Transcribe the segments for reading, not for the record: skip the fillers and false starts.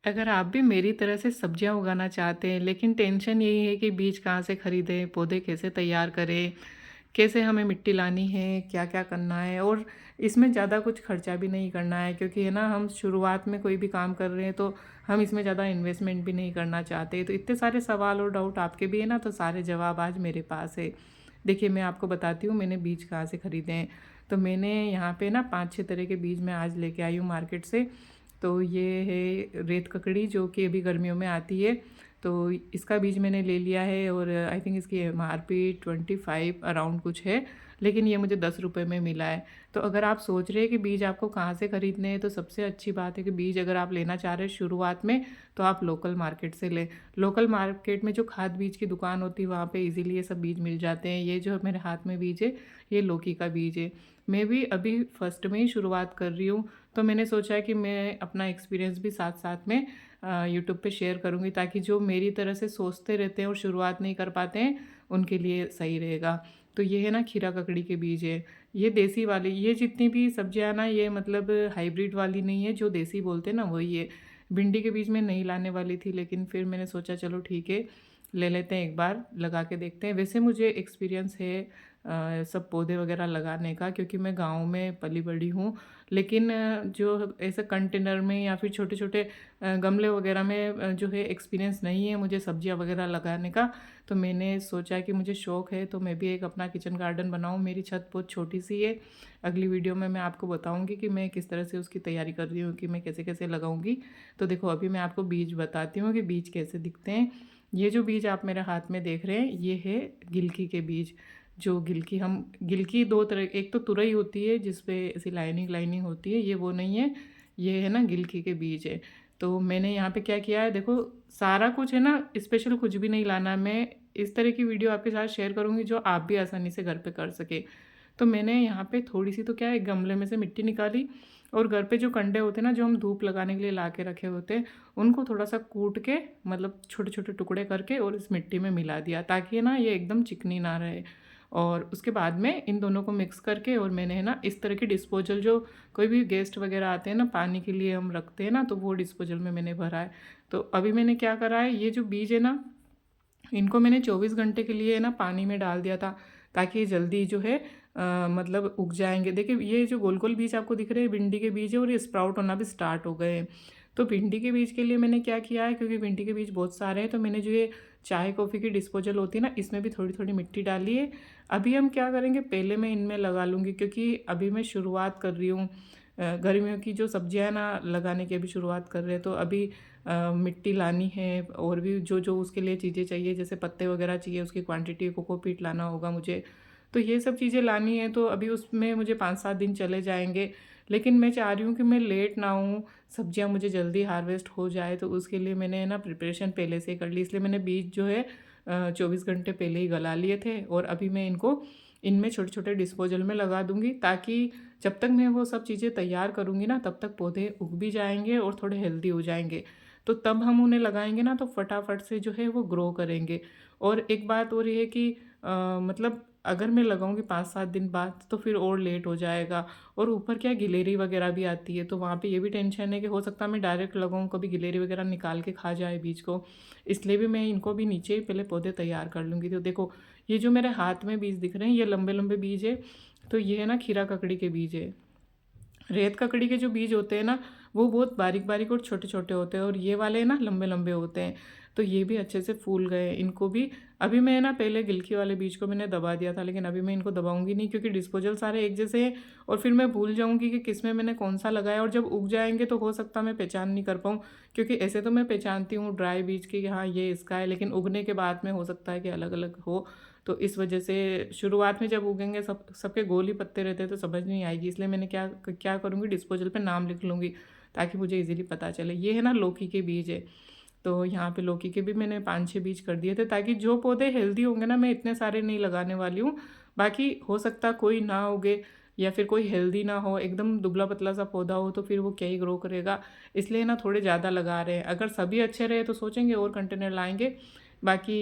अगर आप भी मेरी तरह से सब्जियां उगाना चाहते हैं लेकिन टेंशन यही है कि बीज कहाँ से खरीदें, पौधे कैसे तैयार करें, कैसे हमें मिट्टी लानी है, क्या क्या करना है, और इसमें ज़्यादा कुछ खर्चा भी नहीं करना है क्योंकि है ना हम शुरुआत में कोई भी काम कर रहे हैं तो हम इसमें ज़्यादा इन्वेस्टमेंट भी नहीं करना चाहते। तो इतने सारे सवाल और डाउट आपके भी है ना, तो सारे जवाब आज मेरे पास है। देखिए मैं आपको बताती हूँ मैंने बीज कहाँ से ख़रीदे हैं। तो मैंने यहाँ पे ना 5-6 तरह के बीज मैं आज लेके आई हूँ मार्केट से। तो ये है रेत ककड़ी जो कि अभी गर्मियों में आती है। तो इसका बीज मैंने ले लिया है और आई थिंक इसकी MRP 25 अराउंड कुछ है, लेकिन ये मुझे 10 रुपये में मिला है। तो अगर आप सोच रहे हैं कि बीज आपको कहाँ से ख़रीदने हैं, तो सबसे अच्छी बात है कि बीज अगर आप लेना चाह रहे हैं शुरुआत में तो आप लोकल मार्केट से लें। लोकल मार्केट में जो खाद बीज की दुकान होती है वहाँ पे इजीली ये सब बीज मिल जाते हैं। ये जो मेरे हाथ में बीज है ये लौकी का बीज है। मैं भी अभी फर्स्ट में ही शुरुआत कर रही हूँ, तो मैंने सोचा कि मैं अपना एक्सपीरियंस भी साथ साथ में यूट्यूब पे शेयर करूँगी ताकि जो मेरी तरह से सोचते रहते हैं और शुरुआत नहीं कर पाते हैं उनके लिए सही रहेगा। तो ये है ना खीरा ककड़ी के बीज है। ये देसी वाली, ये जितनी भी सब्जियां ना ये मतलब हाइब्रिड वाली नहीं है, जो देसी बोलते हैं ना वही है। भिंडी के बीज में नहीं लाने वाली थी लेकिन फिर मैंने सोचा चलो ठीक है ले लेते हैं, एक बार लगा के देखते हैं। वैसे मुझे एक्सपीरियंस है सब पौधे वगैरह लगाने का क्योंकि मैं गांव में पली बड़ी हूँ। लेकिन जो ऐसे कंटेनर में या फिर छोटे छोटे गमले वगैरह में जो है एक्सपीरियंस नहीं है मुझे सब्जियां वगैरह लगाने का। तो मैंने सोचा कि मुझे शौक़ है तो मैं भी एक अपना किचन गार्डन बनाऊँ। मेरी छत बहुत छोटी सी है। अगली वीडियो में मैं आपको बताऊंगी कि मैं किस तरह से उसकी तैयारी कर रही हूँ कि मैं कैसे कैसे लगाऊंगी। तो देखो अभी मैं आपको बीज बताती हूँ कि बीज कैसे दिखते हैं। ये जो बीज आप मेरे हाथ में देख रहे हैं ये है गिलकी के बीज। जो गिलकी, हम गिलकी दो तरह, एक तो तुरई होती है जिसपे ऐसी लाइनिंग लाइनिंग होती है, ये वो नहीं है। ये है ना गिलकी के बीज है। तो मैंने यहाँ पे क्या किया है देखो, सारा कुछ है ना, स्पेशल कुछ भी नहीं लाना। मैं इस तरह की वीडियो आपके साथ शेयर करूँगी जो आप भी आसानी से घर पे कर सके। तो मैंने यहाँ पे थोड़ी सी तो क्या है, एक गमले में से मिट्टी निकाली और घर पे जो कंडे होते हैं ना जो हम धूप लगाने के लिए ला के रखे होते हैं, उनको थोड़ा सा कूट के मतलब छोटे छोटे टुकड़े करके और इस मिट्टी में मिला दिया ताकि ना ये एकदम चिकनी ना रहे। और उसके बाद में इन दोनों को मिक्स करके और मैंने है ना इस तरह की डिस्पोजल, जो कोई भी गेस्ट वगैरह आते हैं ना पानी के लिए हम रखते हैं ना, तो वो डिस्पोजल में मैंने भरा है। तो अभी मैंने क्या करा है, ये जो बीज है ना इनको मैंने 24 घंटे के लिए ना पानी में डाल दिया था ताकि ये जल्दी जो है मतलब उग जाएंगे। देखिए ये जो गोल गोल बीज आपको दिख रहे हैं भिंडी के बीज है और ये स्प्राउट होना भी स्टार्ट हो गए हैं। तो भिंडी के बीज के लिए मैंने क्या किया है, क्योंकि भिंडी के बीज बहुत सारे हैं, तो मैंने जो ये चाय कॉफ़ी की डिस्पोजल होती है ना इसमें भी थोड़ी थोड़ी मिट्टी डाली है। अभी हम क्या करेंगे, पहले मैं इनमें लगा लूँगी क्योंकि अभी मैं शुरुआत कर रही हूँ। गर्मियों की जो सब्जियां ना लगाने की अभी शुरुआत कर रहे हैं, तो अभी मिट्टी लानी है और भी जो जो उसके लिए चीज़ें चाहिए, जैसे पत्ते वगैरह चाहिए, उसकी क्वांटिटी, कोकोपीट लाना होगा मुझे। तो ये सब चीज़ें लानी है, तो अभी उसमें मुझे 5-7 दिन चले जाएंगे। लेकिन मैं चाह रही हूँ कि मैं लेट ना हूँ, सब्जियाँ मुझे जल्दी हार्वेस्ट हो जाए, तो उसके लिए मैंने ना प्रिपरेशन पहले से ही कर ली। इसलिए मैंने बीज जो है 24 घंटे पहले ही गला लिए थे और अभी मैं इनको इनमें छोटे छोटे डिस्पोजल में लगा दूंगी ताकि जब तक मैं वो सब चीज़ें तैयार करूँगी ना तब तक पौधे उग भी जाएंगे और थोड़े हेल्दी हो जाएंगे। तो तब हम उन्हें लगाएंगे ना तो फटाफट से जो है वो ग्रो करेंगे। और एक बात और ये है कि मतलब अगर मैं लगाऊंगी 5-7 दिन बाद तो फिर और लेट हो जाएगा। और ऊपर क्या गिलेरी वगैरह भी आती है, तो वहाँ पे ये भी टेंशन है कि हो सकता है मैं डायरेक्ट लगाऊं, कभी गिलेरी वगैरह निकाल के खा जाए बीज को। इसलिए भी मैं इनको भी नीचे ही पहले पौधे तैयार कर लूँगी। तो देखो ये जो मेरे हाथ में बीज दिख रहे हैं ये लंबे लंबे बीज है। तो ये है ना खीरा ककड़ी के बीज है। रेत ककड़ी के जो बीज होते हैं ना वो बहुत बारीक बारीक और छोटे छोटे होते हैं और ये वाले ना लंबे लंबे होते हैं। तो ये भी अच्छे से फूल गए इनको भी। अभी मैं ना पहले गिलकी वाले बीज को मैंने दबा दिया था, लेकिन अभी मैं इनको दबाऊंगी नहीं क्योंकि डिस्पोजल सारे एक जैसे हैं और फिर मैं भूल जाऊंगी कि किस में मैंने कौन सा लगाया, और जब उग जाएंगे तो हो सकता मैं पहचान नहीं कर पाऊँ। क्योंकि ऐसे तो मैं पहचानती हूँ ड्राई बीज की कि हाँ ये इसका है, लेकिन उगने के बाद में हो सकता है कि अलग अलग हो। तो इस वजह से शुरुआत में जब उगेंगे सबके गोल ही पत्ते रहते हैं तो समझ नहीं आएगी। इसलिए मैंने क्या क्या करूँगी, डिस्पोजल पे नाम लिख लूँगी ताकि मुझे इजीली पता चले। ये है ना लौकी के बीज है। तो यहाँ पे लौकी के भी मैंने 5-6 बीज कर दिए थे ताकि जो पौधे हेल्दी होंगे ना, मैं इतने सारे नहीं लगाने वाली हूँ। बाकी हो सकता कोई ना उगे या फिर कोई हेल्दी ना हो, एकदम दुबला पतला सा पौधा हो तो फिर वो क्या ही ग्रो करेगा। इसलिए ना थोड़े ज़्यादा लगा रहे हैं। अगर सभी अच्छे रहे तो सोचेंगे और कंटेनर लाएंगे। बाकी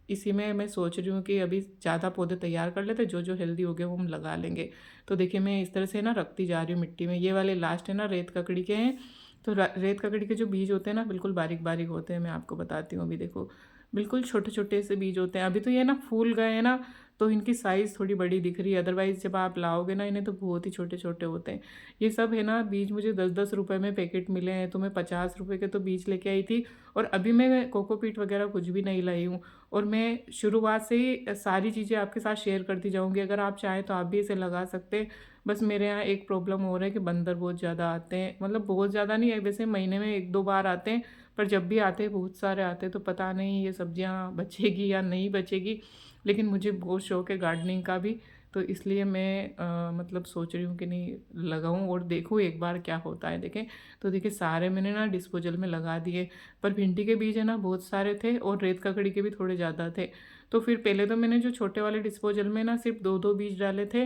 इसी में मैं सोच रही हूँ कि अभी ज़्यादा पौधे तैयार कर लेते, जो जो हेल्दी हो गए वो हम लगा लेंगे। तो देखिए मैं इस तरह से ना रखती जा रही हूँ मिट्टी में। ये वाले लास्ट है ना रेत ककड़ी के हैं, तो रेत ककड़ी के जो बीज होते हैं ना बिल्कुल बारीक बारीक होते हैं, मैं आपको बताती हूँ। अभी देखो बिल्कुल छोटे छोटे से बीज होते हैं। अभी तो ये ना फूल गए हैं ना, तो इनकी साइज़ थोड़ी बड़ी दिख रही है, अदरवाइज़ जब आप लाओगे ना इन्हें तो बहुत ही छोटे छोटे होते हैं। ये सब है ना बीज मुझे 10-10 रुपए में पैकेट मिले हैं, तो मैं 50 रुपए के तो बीज लेके आई थी। और अभी मैं कोकोपीट वगैरह कुछ भी नहीं लाई हूँ। और मैं शुरुआत से ही सारी चीज़ें आपके साथ शेयर करती जाऊँगी, अगर आप चाहें तो आप भी इसे लगा सकते हैं। बस मेरे यहाँ एक प्रॉब्लम हो रहा है कि बंदर बहुत ज़्यादा आते हैं, मतलब बहुत ज़्यादा नहीं है, वैसे महीने में 1-2 बार आते हैं, पर जब भी आते हैं बहुत सारे आते हैं। तो पता नहीं ये सब्जियां बचेगी या नहीं बचेगी, लेकिन मुझे बहुत शौक है गार्डनिंग का भी, तो इसलिए मैं मतलब सोच रही हूँ कि नहीं लगाऊं और देखूँ एक बार क्या होता है। देखें तो देखिए सारे मैंने ना डिस्पोजल में लगा दिए, पर भिंडी के बीज है ना बहुत सारे थे और रेत ककड़ी के भी थोड़े ज़्यादा थे। तो फिर पहले तो मैंने जो छोटे वाले डिस्पोजल में ना सिर्फ 2-2 बीज डाले थे,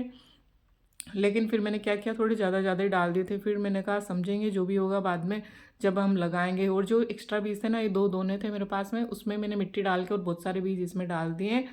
लेकिन फिर मैंने क्या किया थोड़े ज़्यादा ज़्यादा ही डाल दिए थे। फिर मैंने कहा समझेंगे जो भी होगा बाद में जब हम लगाएंगे। और जो एक्स्ट्रा बीज थे ना ये दो दोने थे मेरे पास में, उसमें मैंने मिट्टी डाल के और बहुत सारे बीज इसमें डाल दिए।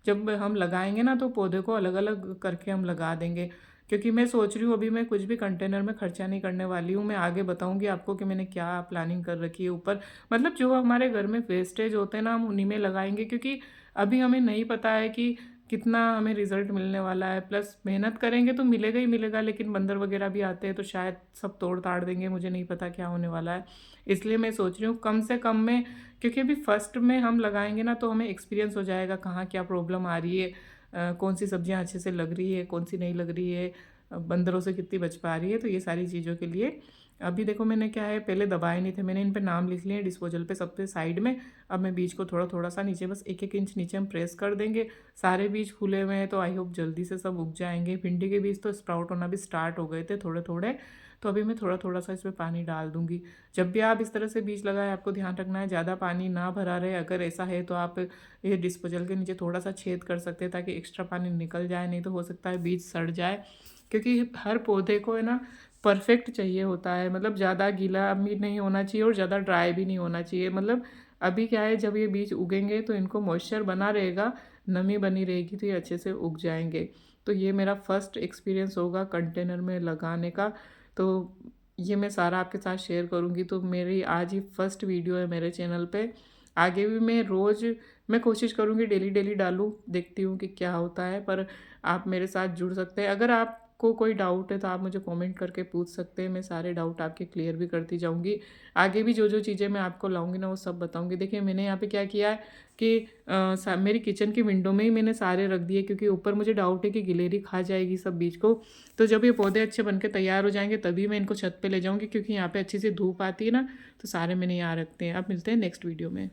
जब हम लगाएंगे ना तो पौधे को अलग अलग करके हम लगा देंगे, क्योंकि मैं सोच रही हूँ अभी मैं कुछ भी कंटेनर में खर्चा नहीं करने वाली हूँ। मैं आगे बताऊँगी आपको कि मैंने क्या प्लानिंग कर रखी है ऊपर। मतलब जो हमारे घर में वेस्टेज होते हैं ना हम उन्हीं में लगाएंगे, क्योंकि अभी हमें नहीं पता है कि कितना हमें रिजल्ट मिलने वाला है। प्लस मेहनत करेंगे तो मिलेगा ही मिलेगा, लेकिन बंदर वगैरह भी आते हैं तो शायद सब तोड़ ताड़ देंगे, मुझे नहीं पता क्या होने वाला है। इसलिए मैं सोच रही हूँ कम से कम में, क्योंकि अभी फर्स्ट में हम लगाएंगे ना तो हमें एक्सपीरियंस हो जाएगा कहाँ क्या प्रॉब्लम आ रही है, कौन सी सब्जियाँ अच्छे से लग रही है कौन सी नहीं लग रही है, बंदरों से कितनी बच पा रही है। तो ये सारी चीज़ों के लिए अभी देखो मैंने क्या है, पहले दबाए नहीं थे, मैंने इन पे नाम लिख लिए डिस्पोजल पे सबसे साइड में। अब मैं बीज को थोड़ा थोड़ा सा नीचे बस 1-1 इंच नीचे हम प्रेस कर देंगे। सारे बीज फूले हुए हैं तो आई होप जल्दी से सब उग जाएंगे। भिंडी के बीज तो स्प्राउट होना भी स्टार्ट हो गए थे थोड़े थोड़े, तो अभी मैं थोड़ा थोड़ा सा इसमें पानी डाल दूंगी। जब भी आप इस तरह से बीज लगाए आपको ध्यान रखना है ज़्यादा पानी ना भरा रहे। अगर ऐसा है तो आप ये डिस्पोजल के नीचे थोड़ा सा छेद कर सकते हैं ताकि एक्स्ट्रा पानी निकल जाए, नहीं तो हो सकता है बीज सड़ जाए। क्योंकि हर पौधे को है ना परफेक्ट चाहिए होता है, मतलब ज़्यादा गीला भी नहीं होना चाहिए और ज़्यादा ड्राई भी नहीं होना चाहिए। मतलब अभी क्या है जब ये बीज उगेंगे तो इनको मॉइस्चर बना रहेगा, नमी बनी रहेगी, तो ये अच्छे से उग जाएंगे। तो ये मेरा फर्स्ट एक्सपीरियंस होगा कंटेनर में लगाने का, तो ये मैं सारा आपके साथ शेयर करूँगी। तो मेरी आज ही फर्स्ट वीडियो है मेरे चैनल पे। आगे भी मैं रोज़ मैं कोशिश करूँगी डेली डेली डालूँ, देखती हूँ कि क्या होता है। पर आप मेरे साथ जुड़ सकते हैं, अगर आपको कोई डाउट है तो आप मुझे कमेंट करके पूछ सकते हैं, मैं सारे डाउट आपके क्लियर भी करती जाऊँगी। आगे भी जो जो चीज़ें मैं आपको लाऊंगी ना वो सब बताऊँगी। देखिए मैंने यहाँ पे क्या किया है कि मेरी किचन की विंडो में ही मैंने सारे रख दिए, क्योंकि ऊपर मुझे डाउट है कि गिलेरी खा जाएगी सब बीज को। तो जब ये पौधे अच्छे बन के तैयार हो जाएंगे तभी मैं इनको छत पे ले जाऊँगी, क्योंकि यहाँ पे अच्छी सी धूप आती है ना, तो सारे मैंने यहाँ रखते हैं। अब मिलते हैं नेक्स्ट वीडियो में।